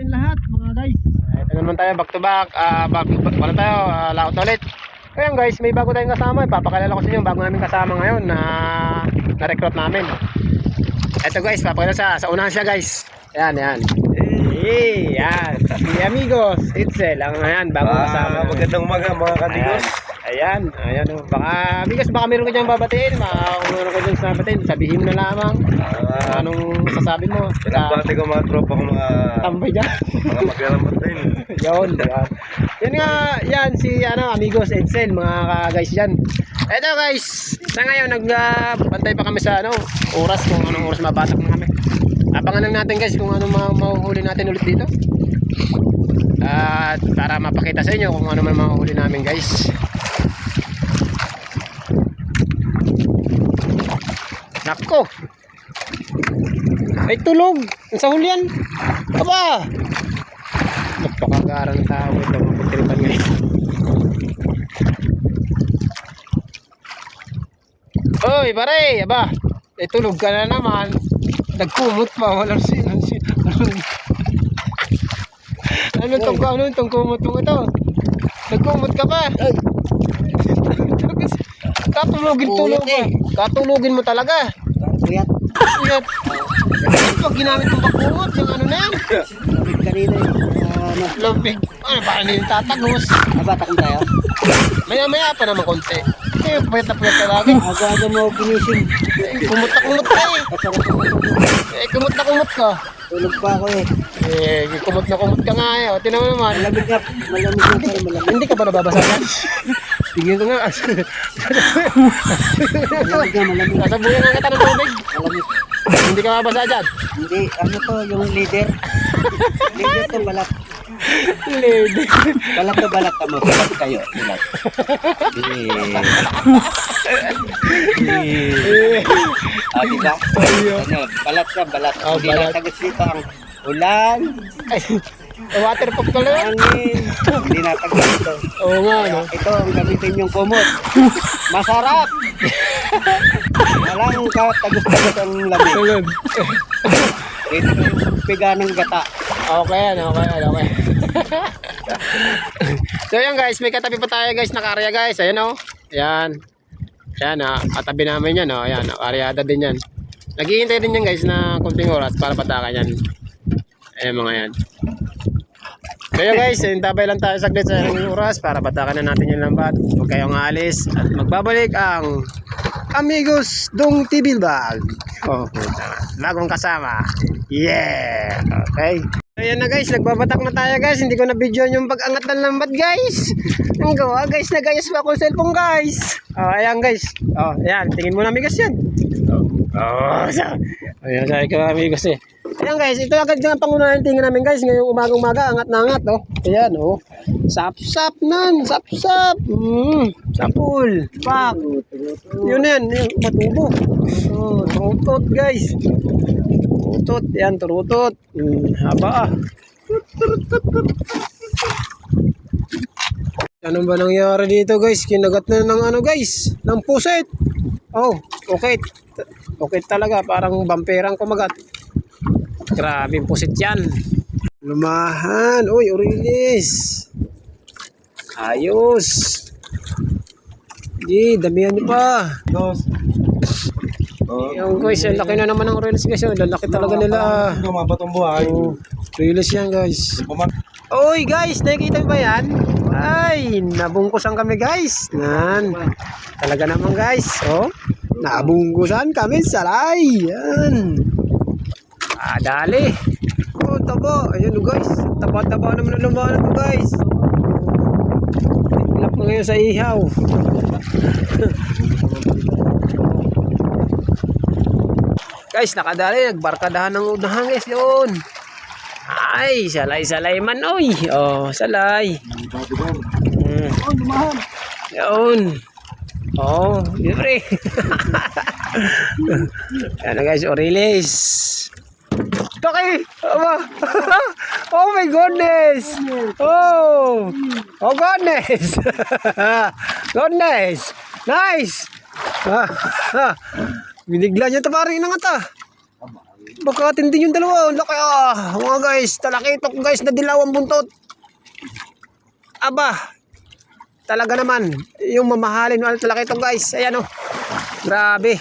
natin lahat mga guys. Ito naman tayo back to back. Wala tayo, laot ulit. Ayan guys, may bago tayong kasama. Ipapakilala ko sa inyo yung bago namin kasama ngayon na na-recruit namin. Ito guys, papakilala sa unahan siya guys. Ayan, ayan. Hey, yan. Si Amigos Itzel. Ang ayan, bago kasama. Magandang umaga mga katigos. Ayan, ayan. Baka, Amigos, baka meron ka dyan babatiin. Kung meron ka dyan sa babatiin, sabihin mo na lamang. Anong sasabi mo? Pinabati ko mga tropa ko mga tambay dyan. mga maglalambat din. Yun, yan. Yan nga, yan si Amigos Edsel, mga guys dyan. Eto guys, sa ngayon nagbantay pa kami sa oras, kung anong oras mabatak na kami. Abangan lang natin guys kung anong mahuhuli natin ulit dito. At para mapakita sa inyo kung ano man mahuhuli namin guys. Nako! Ay tulog! Sa hulyan! Aba! Napakagara ng tao ito mga pagtiripan ngayon. Oy pare! Aba! Ay tulog ka na naman. Nagkumot pa. Walang ano itong kumot mo ito? Nagkumot ka pa. Katulogin mo. Katulogin mo talaga. Kuyat. Kuyat. Pag ginamit mong pagkumot, yung ano na yan. Kanina Lumpig. Ano ba yung tatagos? nabatak tayo. Maya pa naman konti. Eh, puyat na talaga. Aga-aga mo ginising. Kumot na kumot ka eh. Kumot na kumot ka. Tulog pa ako eh. Kumot na kumot ka nga eh. O, tinan mo naman. Malamig na tayo, malamig. Hindi ka ba nababasagan? Tingin ko nga. Malamig. Sasabuyan nga kita ng tubig. Malamig. Hindi ka mabasa dyan. Hindi, ano to, yung leader. Leader to, balak. Lady. Balak to, balak ka mo. Balak kayo. Balak. Diba? Ano, balak ka, balak. Oh, Hindi balat. natagos dito ang ulan, Water pop ka lang. hangin. Hindi natagos dito. Oo nga, no? Ito ang gamitin yung kumot. Masarap! Walang katagos-tagos ang lamig. Tulog. Ito yung piga ng gata. Okay yan, okay. So yan guys, may katabi pa tayo guys, nakarya guys. Ayan o. Ayan. Ayan katabi namin yan o. Ayan, karyada din yan. Naghihintay din yan guys na kunting oras para patakan yan. Ayan mga yan. So yun guys, hintabay lang tayo saglit sa ilang oras para patakan na natin yung lambat. Huwag kayong aalis at magbabalik ang Amigos Dong TV Vlog. Oh, bagong kasama. Yeah! Okay. Ayan na guys, nagbabatak na tayo guys. Hindi ko na video yung pag-angat ng lambat guys. Ang gawa guys, nagayas pa ako sa cellphone guys. Oh, ayan guys. Oh, ayan, tingin mo na Amigos yan. Ayan, sabi ko Amigos eh. Ayan guys, ito agad yung pangunahan tingin namin guys. Ngayong umaga, angat na angat oh. Ayan oh. Sap-sap nan, sap-sap. Sapul. Pak. Yun yan, yung matubo. Oh, turutot guys. Turutot, yan turutot. Haba. Ano ba nangyari dito guys? Kinagat na ng ano guys? Ng puset. Oh, okay. Okay talaga, parang bamperang kumagat. Grabe yung pusit yan. Lumahan. Uy, Orilis. Ayos. Di, damihan nyo pa. Yung guys, ang laki na naman ng Orilis guys. Ang laki talaga nila. Mabatong buhay. Orilis yan guys. Uy guys, nakikita mo ba yan? Ay, nabungkusan kami guys. Nan. Talaga naman guys. Oh, nabungkusan kami salay. Yan. Dali. Oh, taba. Ayan guys. Taba-taba naman ang lumahan ito guys. Tiglap na ngayon sa ihaw. Guys, nakadali. Nagbarkadahan ng unahan guys. Yun. Ay, salay-salay man. Oy. Oh, salay. Oh, lumahan. Yun. Oh, libre. Yan na guys, Orilis. Okay. Oh my goodness. Oh. Oh goodness. Goodness. Nice. Binigla niya ito parang inangat ah. Magkakatindi yung dalawa. Ang laki mga guys. Talakitok guys na dilaw ang buntot. Aba. Talaga naman. Yung mamahalin ng talakitok guys. Ayan Grabe.